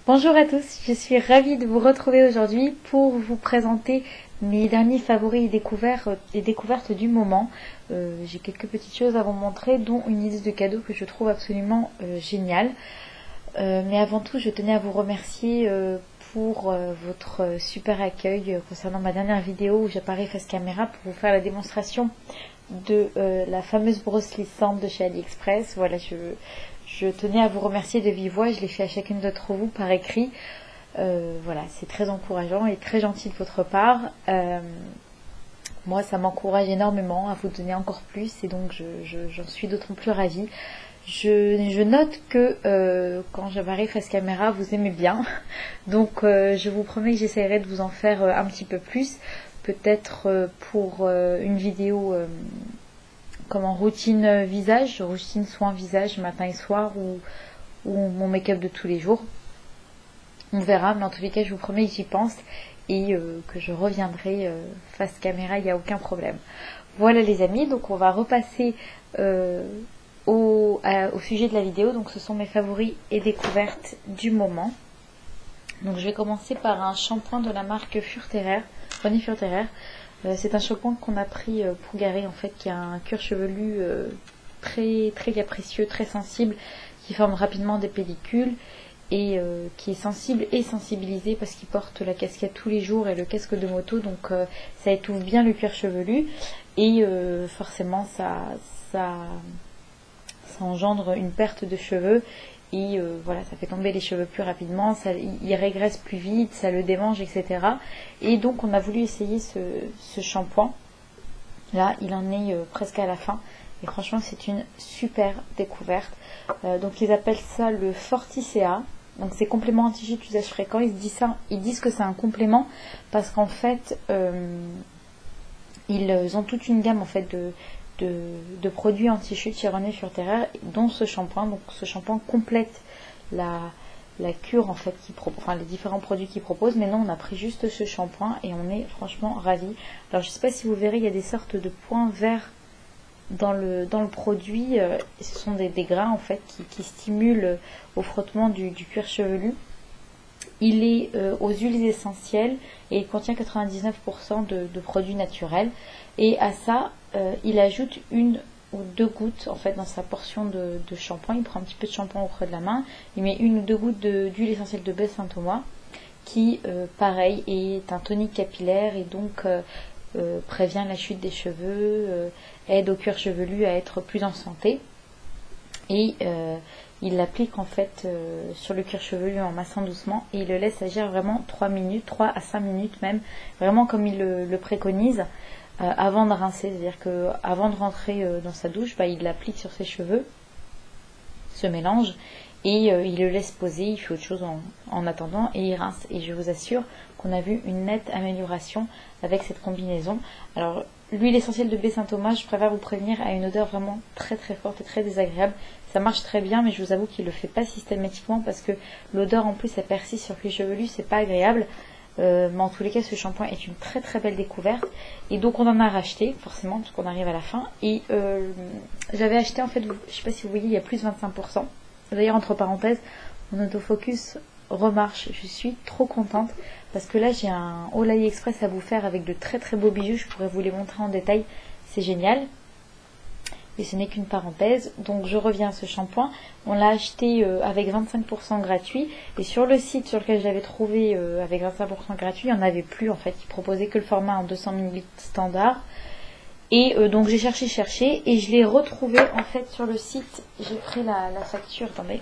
Bonjour à tous, je suis ravie de vous retrouver aujourd'hui pour vous présenter mes derniers favoris et découvertes du moment. J'ai quelques petites choses à vous montrer, dont une idée de cadeau que je trouve absolument géniale. Mais avant tout, je tenais à vous remercier pour votre super accueil concernant ma dernière vidéo où j'apparais face caméra pour vous faire la démonstration de la fameuse brosse lissante de chez AliExpress. Voilà, je tenais à vous remercier de vive voix, je l'ai fait à chacune d'entre vous par écrit. Voilà, c'est très encourageant et très gentil de votre part. Moi, ça m'encourage énormément à vous donner encore plus et donc j'en suis d'autant plus ravie. Je note que quand j'apparais face caméra, vous aimez bien. Donc je vous promets que j'essaierai de vous en faire un petit peu plus. Peut-être pour une vidéo comme en routine visage, routine soin visage matin et soir ou mon make-up de tous les jours. On verra, mais en tous les cas, je vous promets que j'y pense et que je reviendrai face caméra, il n'y a aucun problème. Voilà les amis, donc on va repasser au sujet de la vidéo. Donc ce sont mes favoris et découvertes du moment. Donc je vais commencer par un shampoing de la marque Furterer, René Furterer. C'est un shampoing qu'on a pris pour Garé en fait, qui a un cuir chevelu très capricieux, très sensible, qui forme rapidement des pellicules et qui est sensible et sensibilisé parce qu'il porte la casquette tous les jours et le casque de moto, donc ça étouffe bien le cuir chevelu et forcément ça engendre une perte de cheveux et voilà, ça fait tomber les cheveux plus rapidement, il régresse plus vite, ça le démange, etc. Et donc on a voulu essayer ce shampoing. Là, il en est presque à la fin et franchement c'est une super découverte. Donc ils appellent ça le Forticea. Donc c'est complément anti-gîte d'usage fréquent. Ils disent que c'est un complément parce qu'en fait ils ont toute une gamme en fait de produits anti-chute chez René Furterer, dont ce shampoing. Donc ce shampoing complète la cure en fait enfin les différents produits qu'ils proposent, mais non, on a pris juste ce shampoing et on est franchement ravis. Alors je sais pas si vous verrez, il y a des sortes de points verts dans le produit, ce sont des grains en fait qui stimulent au frottement du cuir chevelu. Il est aux huiles essentielles et il contient 99% de produits naturels. Et à ça, il ajoute une ou deux gouttes en fait dans sa portion de shampoing. Il prend un petit peu de shampoing au creux de la main. Il met une ou deux gouttes d'huile essentielle de baie Saint-Thomas qui, pareil, est un tonique capillaire et donc prévient la chute des cheveux, aide au cuir chevelu à être plus en santé. Et il l'applique en fait sur le cuir chevelu en massant doucement et il le laisse agir vraiment 3 à 5 minutes même, vraiment comme il le préconise, avant de rincer. C'est-à-dire qu'avant de rentrer dans sa douche, il l'applique sur ses cheveux, ce mélange, et il le laisse poser, il fait autre chose en attendant et il rince. Et je vous assure qu'on a vu une nette amélioration avec cette combinaison. Alors l'huile essentielle de baie Saint-Thomas, je préfère vous prévenir, a une odeur vraiment très forte et très désagréable. Ça marche très bien, mais je vous avoue qu'il ne le fait pas systématiquement parce que l'odeur en plus elle persiste sur le cuir chevelu, c'est pas agréable. Mais en tous les cas, ce shampoing est une très belle découverte. Et donc on en a racheté, forcément, parce qu'on arrive à la fin. Et j'avais acheté en fait, je sais pas si vous voyez, il y a plus de 25%. D'ailleurs, entre parenthèses, mon autofocus remarche. Je suis trop contente parce que là j'ai un haul AliExpress à vous faire avec de très beaux bijoux. Je pourrais vous les montrer en détail, c'est génial. Et ce n'est qu'une parenthèse. Donc je reviens à ce shampoing. On l'a acheté avec 25% gratuit. Et sur le site sur lequel je l'avais trouvé avec 25% gratuit, il n'y en avait plus en fait. Il proposait que le format en 200 ml standard. Et donc j'ai cherché et je l'ai retrouvé en fait sur le site. J'ai pris la facture, attendez.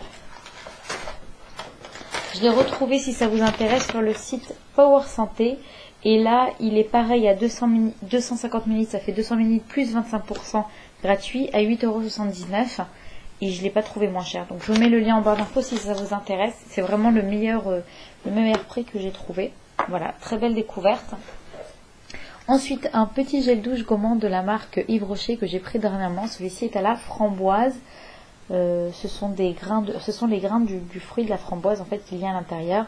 Je l'ai retrouvé, si ça vous intéresse, sur le site Power Santé. Et là, il est pareil à 250 ml, ça fait 200 ml plus 25% gratuit à 8,79 €. Et je ne l'ai pas trouvé moins cher. Donc je vous mets le lien en barre d'infos si ça vous intéresse. C'est vraiment le meilleur prix que j'ai trouvé. Voilà, très belle découverte. Ensuite, un petit gel douche gommant de la marque Yves Rocher que j'ai pris dernièrement. Celui-ci est à la framboise. Ce sont les grains du fruit de la framboise en fait qu'il y a à l'intérieur.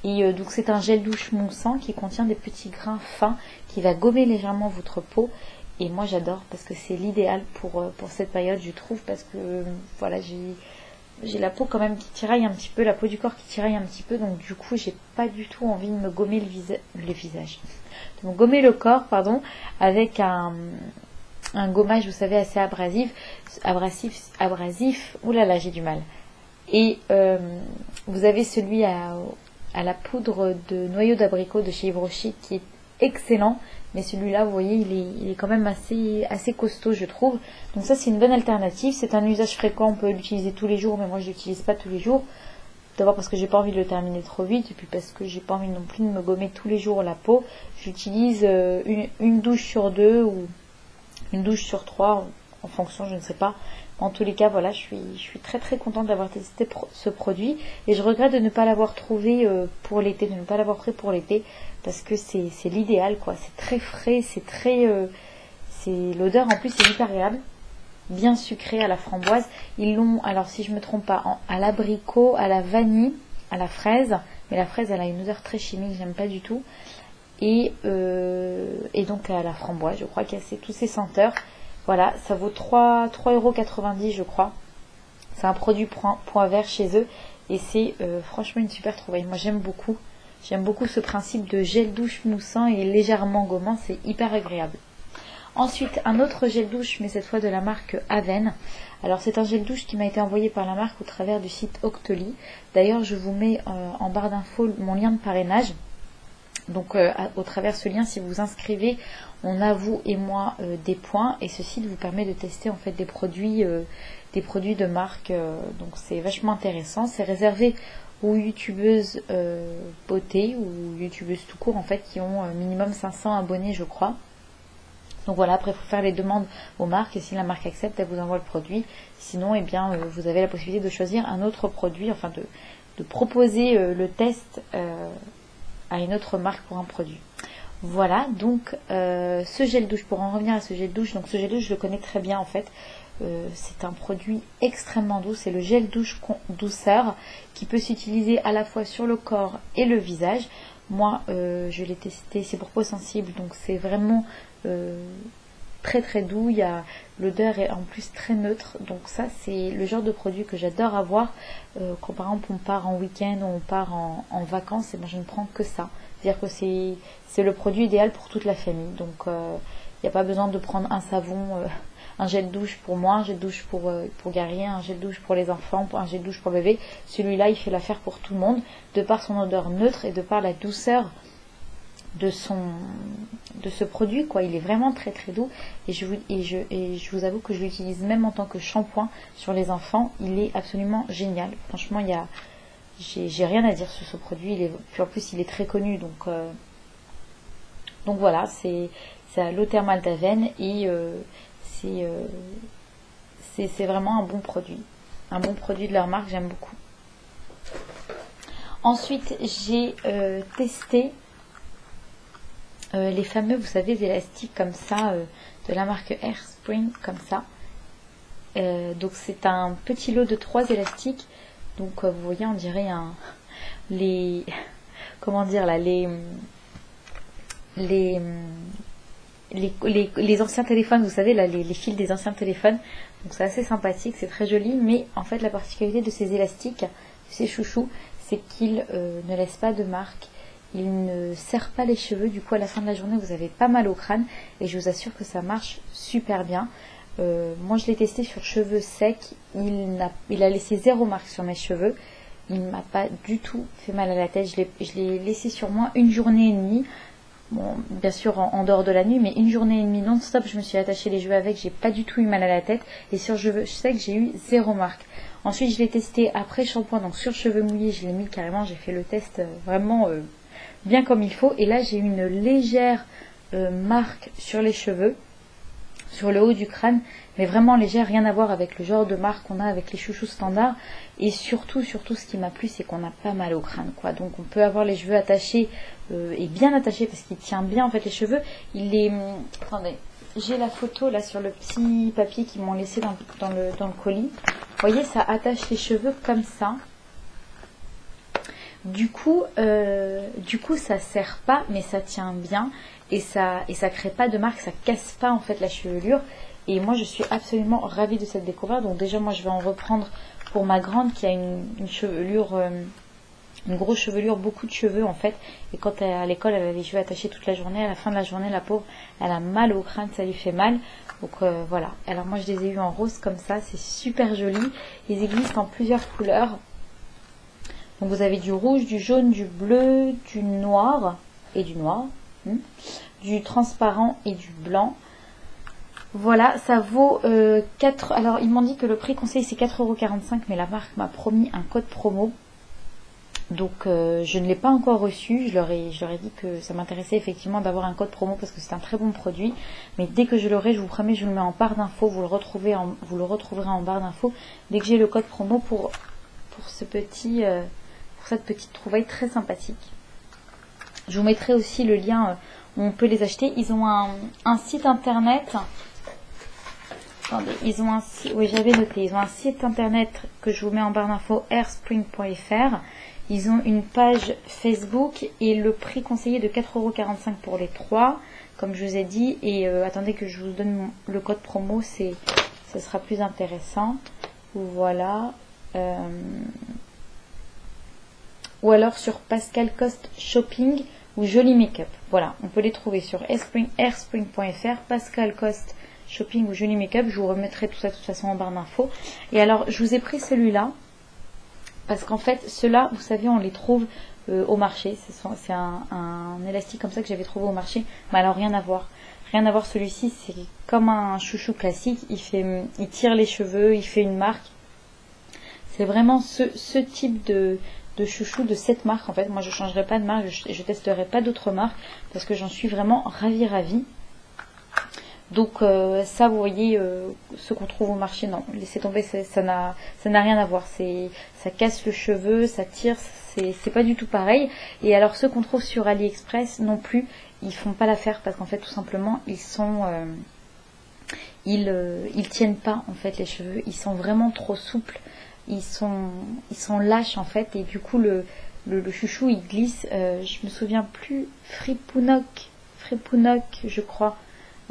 Et donc c'est un gel douche moussant qui contient des petits grains fins qui va gommer légèrement votre peau. Et moi j'adore parce que c'est l'idéal pour cette période, je trouve, parce que voilà, j'ai la peau quand même qui tiraille un petit peu, la peau du corps qui tiraille un petit peu, donc du coup j'ai pas du tout envie de me gommer le visage, de me gommer le corps, pardon, avec un gommage, vous savez, assez abrasif, oulala, j'ai du mal. Et vous avez celui à la poudre de noyau d'abricot de chez Yves Rocher qui est excellent, mais celui-là, vous voyez, il est quand même assez costaud, je trouve. Donc ça, c'est une bonne alternative. C'est un usage fréquent, on peut l'utiliser tous les jours, mais moi je l'utilise pas tous les jours. D'abord parce que j'ai pas envie de le terminer trop vite, et puis parce que j'ai pas envie non plus de me gommer tous les jours la peau. J'utilise une douche sur 2 ou une douche sur 3 en fonction, je ne sais pas. En tous les cas, voilà, je suis très très contente d'avoir testé ce produit, et je regrette de ne pas l'avoir trouvé pour l'été, de ne pas l'avoir pris pour l'été, parce que c'est l'idéal, quoi. C'est très frais, l'odeur en plus est hyper agréable, bien sucré à la framboise. Ils l'ont, alors si je me trompe pas, à l'abricot, à la vanille, à la fraise, mais la fraise elle a une odeur très chimique, j'aime pas du tout. Et donc à la framboise, je crois qu'il y a tous ces senteurs. Voilà, ça vaut 3,90 € je crois. C'est un produit point vert chez eux, et c'est franchement une super trouvaille. Moi j'aime beaucoup ce principe de gel douche moussant et légèrement gommant, c'est hyper agréable. Ensuite, un autre gel douche, mais cette fois de la marque Aven. Alors c'est un gel douche qui m'a été envoyé par la marque au travers du site Octoly. D'ailleurs, je vous mets en barre d'infos mon lien de parrainage. Donc au travers ce lien, si vous vous inscrivez, on a vous et moi des points, et ce site vous permet de tester en fait des produits de marque. Donc c'est vachement intéressant. C'est réservé aux youtubeuses beauté ou youtubeuses tout court en fait qui ont minimum 500 abonnés, je crois. Donc voilà, après il faut faire les demandes aux marques, et si la marque accepte, elle vous envoie le produit. Sinon, eh bien, vous avez la possibilité de choisir un autre produit, enfin de proposer le test à une autre marque pour un produit. Voilà, donc ce gel douche, pour en revenir à ce gel douche, donc ce gel douche je le connais très bien en fait. C'est un produit extrêmement doux, c'est le gel douche douceur qui peut s'utiliser à la fois sur le corps et le visage. Moi je l'ai testé, c'est pour peau sensible, donc c'est vraiment très très doux, l'odeur est en plus très neutre, donc ça c'est le genre de produit que j'adore avoir quand par exemple on part en week-end ou on part en vacances, et ben je ne prends que ça. C'est-à-dire que c'est le produit idéal pour toute la famille, donc il n'y a pas besoin de prendre un savon, un gel douche pour moi, un gel douche pour Gary, un gel douche pour les enfants, un gel douche pour bébé. Celui-là il fait l'affaire pour tout le monde, de par son odeur neutre et de par la douceur de ce produit, quoi. Il est vraiment très très doux, et je vous avoue que je l'utilise même en tant que shampoing sur les enfants. Il est absolument génial, franchement. J'ai rien à dire sur ce produit, puis en plus il est très connu, donc voilà, c'est à l'eau thermale d'Aven, et c'est vraiment un bon produit de leur marque, j'aime beaucoup. Ensuite j'ai testé les fameux, vous savez, élastiques comme ça, de la marque Airspring, comme ça. Donc c'est un petit lot de 3 élastiques. Donc vous voyez, on dirait comment dire là, les anciens téléphones, vous savez là, les fils des anciens téléphones. Donc c'est assez sympathique, c'est très joli, mais en fait la particularité de ces élastiques, de ces chouchous, c'est qu'ils ne laissent pas de marque. Il ne serre pas les cheveux, du coup à la fin de la journée vous avez pas mal au crâne, et je vous assure que ça marche super bien. Moi je l'ai testé sur cheveux secs, il a laissé 0 marque sur mes cheveux, il ne m'a pas du tout fait mal à la tête. Je l'ai laissé sur moi 1 journée et demie, bon bien sûr en dehors de la nuit, mais 1 journée et demie non stop, je me suis attaché les cheveux avec, j'ai pas du tout eu mal à la tête, et sur cheveux secs j'ai eu 0 marque. Ensuite je l'ai testé après shampoing, donc sur cheveux mouillés je l'ai mis carrément, j'ai fait le test vraiment bien comme il faut, et là j'ai une légère marque sur les cheveux, sur le haut du crâne, mais vraiment légère, rien à voir avec le genre de marque qu'on a avec les chouchous standards. Et surtout ce qui m'a plu, c'est qu'on a pas mal au crâne, quoi. Donc on peut avoir les cheveux attachés et bien attachés, parce qu'il tient bien en fait les cheveux. Attendez, j'ai la photo là sur le petit papier qu'ils m'ont laissé dans le colis. Vous voyez, ça attache les cheveux comme ça. Du coup ça serre pas, mais ça tient bien, et ça crée pas de marque, ça casse pas en fait la chevelure. Et moi je suis absolument ravie de cette découverte. Donc déjà moi je vais en reprendre pour ma grande qui a une chevelure, une grosse chevelure, beaucoup de cheveux en fait. Et quand à l'école, elle a les cheveux attachés toute la journée. À la fin de la journée, la pauvre, elle a mal au crâne, ça lui fait mal. Donc voilà. Alors moi, je les ai eu en rose comme ça. C'est super joli. Ils existent en plusieurs couleurs. Donc vous avez du rouge, du jaune, du bleu, du noir et du noir. Du transparent et du blanc. Voilà, ça vaut 4... Alors, ils m'ont dit que le prix conseil, c'est 4,45 €, mais la marque m'a promis un code promo. Donc, je ne l'ai pas encore reçu. Je leur ai dit que ça m'intéressait effectivement d'avoir un code promo parce que c'est un très bon produit. Mais dès que je l'aurai, je vous promets, je vous le mets en barre d'infos. Vous le retrouverez en barre d'infos. Dès que j'ai le code promo pour cette petite trouvaille très sympathique. Je vous mettrai aussi le lien où on peut les acheter. Ils ont un site internet... Attendez, ils ont oui, j'avais noté, ils ont un site internet que je vous mets en barre d'infos, airspring.fr. Ils ont une page Facebook et le prix conseillé de 4,45 € pour les 3, comme je vous ai dit. Et attendez que je vous donne le code promo, ça sera plus intéressant. Voilà. Ou alors sur Pascal Coste Shopping ou Joli Make-up. Voilà, on peut les trouver sur airspring.fr, Pascal Coste Shopping ou Joli Make-up. Je vous remettrai tout ça de toute façon en barre d'infos. Et alors, je vous ai pris celui-là parce qu'en fait, ceux-là, vous savez, on les trouve au marché. C'est un élastique comme ça que j'avais trouvé au marché. Mais alors, rien à voir. Rien à voir, celui-ci, c'est comme un chouchou classique. Il tire les cheveux, il fait une marque. C'est vraiment ce type de chouchou de cette marque. En fait, moi, je ne changerai pas de marque. Je testerai pas d'autres marques parce que j'en suis vraiment ravie. Donc ça, vous voyez, ce qu'on trouve au marché, non, laissez tomber, ça n'a rien à voir. Ça casse le cheveu, ça tire, c'est pas du tout pareil. Et alors ceux qu'on trouve sur AliExpress non plus, ils font pas l'affaire parce qu'en fait tout simplement ils tiennent pas en fait les cheveux, ils sont vraiment trop souples, ils sont lâches en fait et du coup le chouchou il glisse. Je me souviens plus, Fripounoc je crois.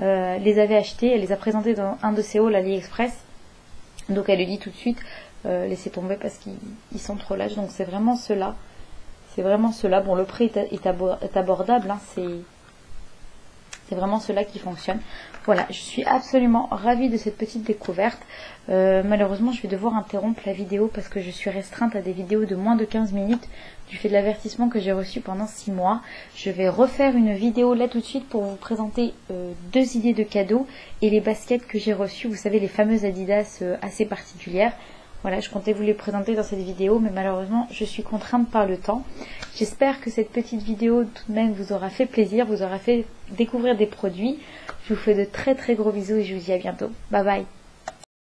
Les avait achetés, elle les a présentés dans un de ses hauls AliExpress. Donc elle lui dit tout de suite laissez tomber parce qu'ils sont trop lâches. Donc c'est vraiment ceux-là. Bon, le prix est abordable, hein, c'est vraiment ceux-là qui fonctionnent. Voilà, je suis absolument ravie de cette petite découverte. Malheureusement, je vais devoir interrompre la vidéo parce que je suis restreinte à des vidéos de moins de 15 minutes du fait de l'avertissement que j'ai reçu pendant 6 mois. Je vais refaire une vidéo là tout de suite pour vous présenter 2 idées de cadeaux et les baskets que j'ai reçues. Vous savez, les fameuses Adidas assez particulières. Voilà, je comptais vous les présenter dans cette vidéo, mais malheureusement, je suis contrainte par le temps. J'espère que cette petite vidéo, tout de même, vous aura fait plaisir, vous aura fait découvrir des produits. Je vous fais de très très gros bisous et je vous dis à bientôt. Bye bye.